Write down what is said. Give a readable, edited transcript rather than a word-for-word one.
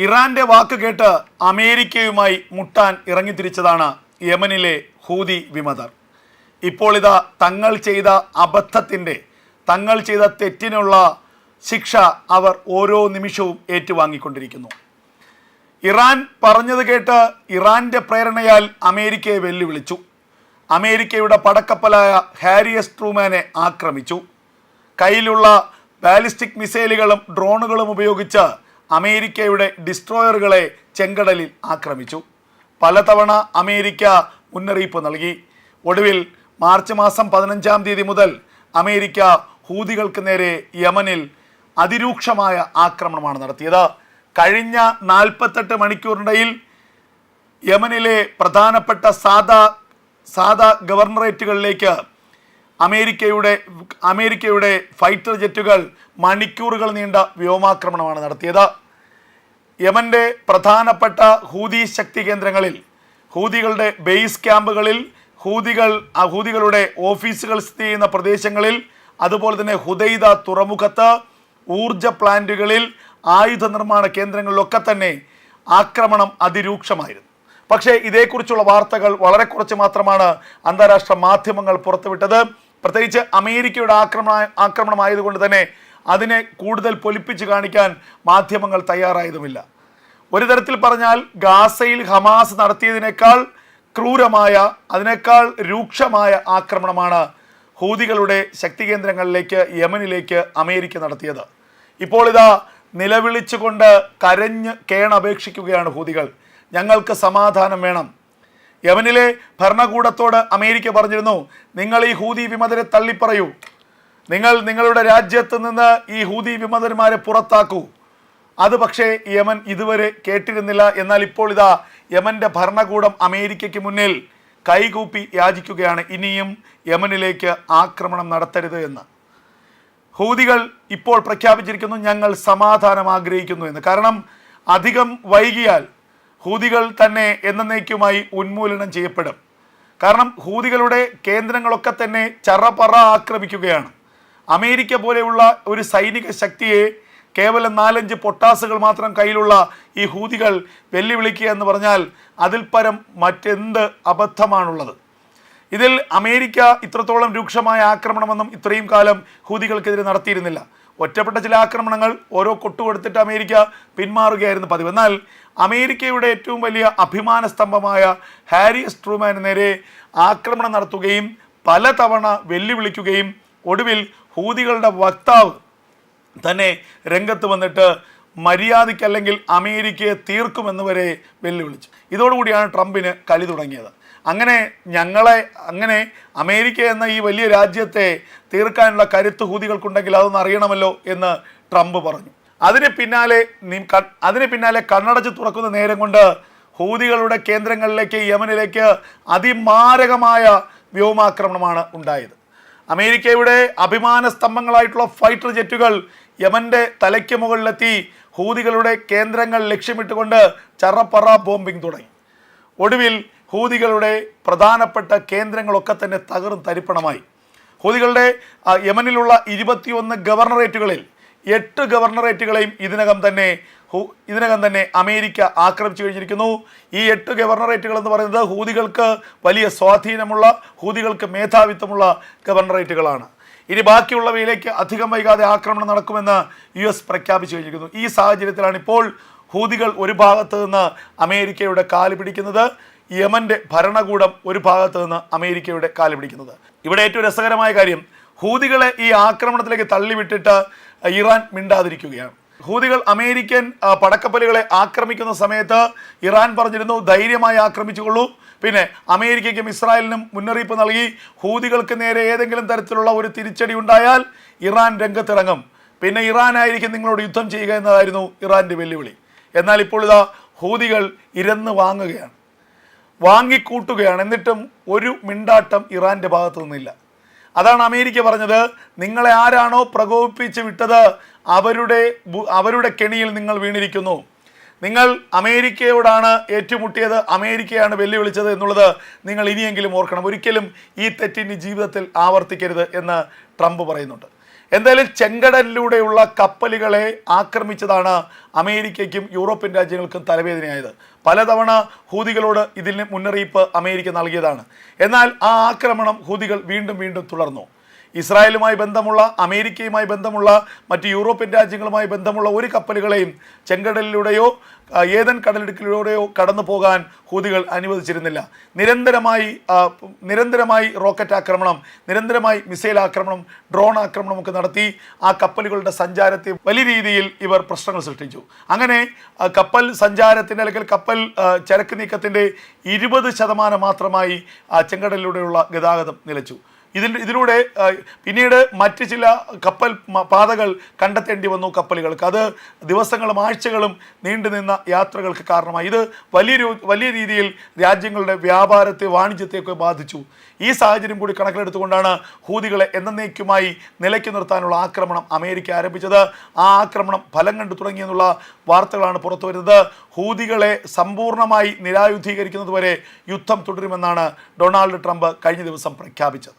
ഇറാന്റെ വാക്ക് കേട്ട് അമേരിക്കയുമായി മുട്ടാൻ ഇറങ്ങിത്തിരിച്ചതാണ് യമനിലെ ഹൂതി വിമതർ. ഇപ്പോൾ ഇതാ തങ്ങൾ ചെയ്ത അബദ്ധത്തിൻ്റെ, തങ്ങൾ ചെയ്ത തെറ്റിനുള്ള ശിക്ഷ അവർ ഓരോ നിമിഷവും ഏറ്റുവാങ്ങിക്കൊണ്ടിരിക്കുന്നു. ഇറാൻ പറഞ്ഞത് കേട്ട് ഇറാന്റെ പ്രേരണയാൽ അമേരിക്കയെ വെല്ലുവിളിച്ചു. അമേരിക്കയുടെ പടക്കപ്പലായ ഹാരി എസ് ട്രൂമാനെ ആക്രമിച്ചു. കയ്യിലുള്ള ബാലിസ്റ്റിക് മിസൈലുകളും ഡ്രോണുകളും ഉപയോഗിച്ച് അമേരിക്കയുടെ ഡിസ്ട്രോയറുകളെ ചെങ്കടലിൽ ആക്രമിച്ചു. പലതവണ അമേരിക്ക മുന്നറിയിപ്പ് നൽകി. ഒടുവിൽ മാർച്ച് മാസം 15-ാം തീയതി മുതൽ അമേരിക്ക ഹൂതികൾക്ക് നേരെ യമനിൽ അതിരൂക്ഷമായ ആക്രമണമാണ് നടത്തിയത്. കഴിഞ്ഞ 48 മണിക്കൂറിനിടയിൽ യമനിലെ പ്രധാനപ്പെട്ട സാധാ ഗവർണറേറ്റുകളിലേക്ക് അമേരിക്കയുടെ ഫൈറ്റർ ജെറ്റുകൾ മണിക്കൂറുകൾ നീണ്ട വ്യോമാക്രമണമാണ് നടത്തിയത്. യമന്റെ പ്രധാനപ്പെട്ട ഹൂതി ശക്തി കേന്ദ്രങ്ങളിൽ, ഹൂതികളുടെ ബേസ് ക്യാമ്പുകളിൽ, ഹൂതികളുടെ ഓഫീസുകൾ സ്ഥിതി ചെയ്യുന്ന പ്രദേശങ്ങളിൽ, അതുപോലെ തന്നെ ഹുദൈദ തുറമുഖത്ത്, ഊർജ പ്ലാന്റുകളിൽ, ആയുധ നിർമ്മാണ കേന്ദ്രങ്ങളിലൊക്കെ തന്നെ ആക്രമണം അതിരൂക്ഷമായിരുന്നു. പക്ഷേ ഇതേക്കുറിച്ചുള്ള വാർത്തകൾ വളരെ കുറച്ച് മാത്രമാണ് അന്താരാഷ്ട്ര മാധ്യമങ്ങൾ പുറത്തുവിട്ടത്. പ്രത്യേകിച്ച് അമേരിക്കയുടെ ആക്രമണമായതുകൊണ്ട് തന്നെ അതിനെ കൂടുതൽ പൊലിപ്പിച്ച് കാണിക്കാൻ മാധ്യമങ്ങൾ തയ്യാറായതുമില്ല. ഒരു തരത്തിൽ പറഞ്ഞാൽ ഗാസയിൽ ഹമാസ് നടത്തിയതിനേക്കാൾ ക്രൂരമായ, അതിനേക്കാൾ രൂക്ഷമായ ആക്രമണമാണ് ഹൂതികളുടെ ശക്തി കേന്ദ്രങ്ങളിലേക്ക്, യമനിലേക്ക് അമേരിക്ക നടത്തിയത്. ഇപ്പോൾ ഇതാ നിലവിളിച്ചുകൊണ്ട് കരഞ്ഞ് കേണപേക്ഷിക്കുകയാണ് ഹൂതികൾ. ഞങ്ങൾക്ക് സമാധാനം വേണം. യമനിലെ ഭരണകൂടത്തോട് അമേരിക്ക പറഞ്ഞിരുന്നു, നിങ്ങൾ ഈ ഹൂതി വിമതരെ തള്ളിപ്പറയൂ, നിങ്ങൾ നിങ്ങളുടെ രാജ്യത്ത് നിന്ന് ഈ ഹൂതി വിമതന്മാരെ പുറത്താക്കൂ. അത് പക്ഷേ യമൻ ഇതുവരെ കേട്ടിരുന്നില്ല. എന്നാൽ ഇപ്പോൾ ഇതാ യമന്റെ ഭരണകൂടം അമേരിക്കയ്ക്ക് മുന്നിൽ കൈകൂപ്പി യാചിക്കുകയാണ്, ഇനിയും യമനിലേക്ക് ആക്രമണം നടത്തരുത് എന്ന്. ഹൂതികൾ ഇപ്പോൾ പ്രഖ്യാപിച്ചിരിക്കുന്നു, ഞങ്ങൾ സമാധാനം ആഗ്രഹിക്കുന്നു എന്ന്. കാരണം അധികം വൈകിയാൽ ഹൂതികൾ തന്നെ എന്നേക്കുമായി ഉന്മൂലനം ചെയ്യപ്പെടും. കാരണം ഹൂതികളുടെ കേന്ദ്രങ്ങളൊക്കെ തന്നെ ചറപറ ആക്രമിക്കുകയാണ്. അമേരിക്ക പോലെയുള്ള ഒരു സൈനിക ശക്തിയെ കേവലം 4-5 പൊട്ടാസുകൾ മാത്രം കയ്യിലുള്ള ഈ ഹൂതികൾ വെല്ലുവിളിക്കുക എന്ന് പറഞ്ഞാൽ അതിൽ പരം മറ്റെന്ത് അബദ്ധമാണുള്ളത്? ഇതിൽ അമേരിക്ക ഇത്രത്തോളം രൂക്ഷമായ ആക്രമണമൊന്നും ഇത്രയും കാലം ഹൂതികൾക്കെതിരെ നടത്തിയിരുന്നില്ല. ഒറ്റപ്പെട്ട ചില ആക്രമണങ്ങൾ ഓരോ കൊട്ടുകൊടുത്തിട്ട് അമേരിക്ക പിന്മാറുകയായിരുന്നു പതിവ്. എന്നാൽ അമേരിക്കയുടെ ഏറ്റവും വലിയ അഭിമാന സ്തംഭമായ ഹാരി എസ് ട്രൂമാന് നേരെ ആക്രമണം നടത്തുകയും പലതവണ വെല്ലുവിളിക്കുകയും ഒടുവിൽ ഹൂതികളുടെ വക്താവ് തന്നെ രംഗത്ത് വന്നിട്ട് മര്യാദയ്ക്കല്ലെങ്കിൽ അമേരിക്കയെ തീർക്കുമെന്ന് വരെ വെല്ലുവിളിച്ചു. ഇതോടുകൂടിയാണ് ട്രംപിന് കലി തുടങ്ങിയത്. അങ്ങനെ അമേരിക്ക എന്ന ഈ വലിയ രാജ്യത്തെ തീർക്കാനുള്ള കരുത്ത് ഹൂതികൾക്കുണ്ടെങ്കിൽ അതൊന്ന് അറിയണമല്ലോ എന്ന് ട്രംപ് പറഞ്ഞു. അതിന് പിന്നാലെ കണ്ണടച്ച് തുറക്കുന്ന നേരം കൊണ്ട് ഹൂതികളുടെ കേന്ദ്രങ്ങളിലേക്ക്, യമനിലേക്ക് അതിമാരകമായ വ്യോമാക്രമണമാണ് ഉണ്ടായത്. അമേരിക്കയുടെ അഭിമാന സ്തംഭങ്ങളായിട്ടുള്ള ഫൈറ്റർ ജെറ്റുകൾ യമന്റെ തലയ്ക്ക് മുകളിലെത്തി ഹൂതികളുടെ കേന്ദ്രങ്ങൾ ലക്ഷ്യമിട്ടുകൊണ്ട് ചറപ്പറ ബോംബിംഗ് തുടങ്ങി. ഒടുവിൽ ഹൂതികളുടെ പ്രധാനപ്പെട്ട കേന്ദ്രങ്ങളൊക്കെ തന്നെ തകർന്ന് തരിപ്പണമായി. ഹൂതികളുടെ യമനിലുള്ള 21 ഗവർണറേറ്റുകളിൽ 8 ഗവർണറേറ്റുകളെയും ഇതിനകം തന്നെ അമേരിക്ക ആക്രമിച്ചു കഴിഞ്ഞിരിക്കുന്നു. ഈ 8 ഗവർണറേറ്റുകൾ എന്ന് പറയുന്നത് ഹൂതികൾക്ക് വലിയ സ്വാധീനമുള്ള, ഹൂതികൾക്ക് മേധാവിത്വമുള്ള ഗവർണറേറ്റുകളാണ്. ഇനി ബാക്കിയുള്ളവയിലേക്ക് അധികം വൈകാതെ ആക്രമണം നടക്കുമെന്ന് US പ്രഖ്യാപിച്ചു കഴിഞ്ഞിരിക്കുന്നു. ഈ സാഹചര്യത്തിലാണ് ഇപ്പോൾ ഹൂതികൾ ഒരു ഭാഗത്ത് നിന്ന് അമേരിക്കയുടെ കാല് പിടിക്കുന്നത്, യമന്റെ ഭരണകൂടം ഒരു ഭാഗത്ത് നിന്ന് അമേരിക്കയുടെ കാല് പിടിക്കുന്നത്. ഇവിടെ ഏറ്റവും രസകരമായ കാര്യം, ഹൂതികളെ ഈ ആക്രമണത്തിലേക്ക് തള്ളിവിട്ടിട്ട് ഇറാൻ മിണ്ടാതിരിക്കുകയാണ്. ഹൂതികൾ അമേരിക്കൻ പടക്കപ്പലുകളെ ആക്രമിക്കുന്ന സമയത്ത് ഇറാൻ പറഞ്ഞിരുന്നു, ധൈര്യമായി ആക്രമിച്ചുകൊള്ളൂ. പിന്നെ അമേരിക്കയ്ക്കും ഇസ്രായേലിനും മുന്നറിയിപ്പ് നൽകി, ഹൂതികൾക്ക് നേരെ ഏതെങ്കിലും തരത്തിലുള്ള ഒരു തിരിച്ചടി ഉണ്ടായാൽ ഇറാൻ രംഗത്തിറങ്ങും, പിന്നെ ഇറാനായിരിക്കും നിങ്ങളോട് യുദ്ധം ചെയ്യുക എന്നതായിരുന്നു ഇറാൻ്റെ വെല്ലുവിളി. എന്നാൽ ഇപ്പോൾ ഇതാ ഹൂതികൾ ഇരന്ന് വാങ്ങിക്കൂട്ടുകയാണ്. എന്നിട്ടും ഒരു മിണ്ടാട്ടം ഇറാൻ്റെ ഭാഗത്തു നിന്നില്ല. അതാണ് അമേരിക്ക പറഞ്ഞത്, നിങ്ങളെ ആരാണോ പ്രകോപിപ്പിച്ച് വിട്ടത് അവരുടെ കെണിയിൽ നിങ്ങൾ വീണിരിക്കുന്നു. നിങ്ങൾ അമേരിക്കയോടാണ് ഏറ്റുമുട്ടിയത്, അമേരിക്കയാണ് വെല്ലുവിളിച്ചത് എന്നുള്ളത് നിങ്ങൾ ഇനിയെങ്കിലും ഓർക്കണം. ഒരിക്കലും ഈ തെറ്റിന് ജീവിതത്തിൽ ആവർത്തിക്കരുത് എന്ന് ട്രംപ് പറയുന്നുണ്ട്. എന്തായാലും ചെങ്കടലിലൂടെയുള്ള കപ്പലുകളെ ആക്രമിച്ചതാണ് അമേരിക്കയ്ക്കും യൂറോപ്യൻ രാജ്യങ്ങൾക്കും തലവേദനയായത്. പലതവണ ഹൂതികളോട് ഇതിന് മുന്നറിയിപ്പ് അമേരിക്ക നൽകിയതാണ്. എന്നാൽ ആ ആക്രമണം ഹൂതികൾ വീണ്ടും വീണ്ടും തുടർന്നു. ഇസ്രായേലുമായി ബന്ധമുള്ള, അമേരിക്കയുമായി ബന്ധമുള്ള, മറ്റ് യൂറോപ്യൻ രാജ്യങ്ങളുമായി ബന്ധമുള്ള ഒരു കപ്പലുകളെയും ചെങ്കടലിലൂടെയോ ഏതൻ കടലിടുക്കിലൂടെയോ കടന്നു പോകാൻ ഹൂതികൾ അനുവദിച്ചിരുന്നില്ല. നിരന്തരമായി റോക്കറ്റ് ആക്രമണം, നിരന്തരമായി മിസൈൽ ആക്രമണം, ഡ്രോൺ ആക്രമണമൊക്കെ നടത്തി ആ കപ്പലുകളുടെ സഞ്ചാരത്തെ വലിയ രീതിയിൽ ഇവർ പ്രശ്നങ്ങൾ സൃഷ്ടിച്ചു. അങ്ങനെ കപ്പൽ സഞ്ചാരത്തിൻ്റെ അല്ലെങ്കിൽ കപ്പൽ ചരക്ക് നീക്കത്തിൻ്റെ 20% മാത്രമായി ചെങ്കടലിലൂടെയുള്ള ഗതാഗതം നിലച്ചു. ഇതിലൂടെ പിന്നീട് മറ്റ് ചില കപ്പൽ പാതകൾ കണ്ടെത്തേണ്ടി വന്നു കപ്പലുകൾക്ക്. അത് ദിവസങ്ങളും ആഴ്ചകളും നീണ്ടുനിന്ന യാത്രകൾക്ക് കാരണമായി. ഇത് വലിയ രീതിയിൽ രാജ്യങ്ങളുടെ വ്യാപാരത്തെ, വാണിജ്യത്തെയൊക്കെ ബാധിച്ചു. ഈ സാഹചര്യം കൂടി കണക്കിലെടുത്തുകൊണ്ടാണ് ഹൂതികളെ എന്നേക്കുമായി നിലയ്ക്ക് നിർത്താനുള്ള ആക്രമണം അമേരിക്ക ആരംഭിച്ചത്. ആ ആക്രമണം ഫലം കണ്ടു തുടങ്ങിയെന്നുള്ള വാർത്തകളാണ് പുറത്തു വരുന്നത്. ഹൂതികളെ സമ്പൂർണ്ണമായി നിരായുധീകരിക്കുന്നതുവരെ യുദ്ധം തുടരുമെന്നാണ് ഡൊണാൾഡ് ട്രംപ് കഴിഞ്ഞ ദിവസം പ്രഖ്യാപിച്ചത്.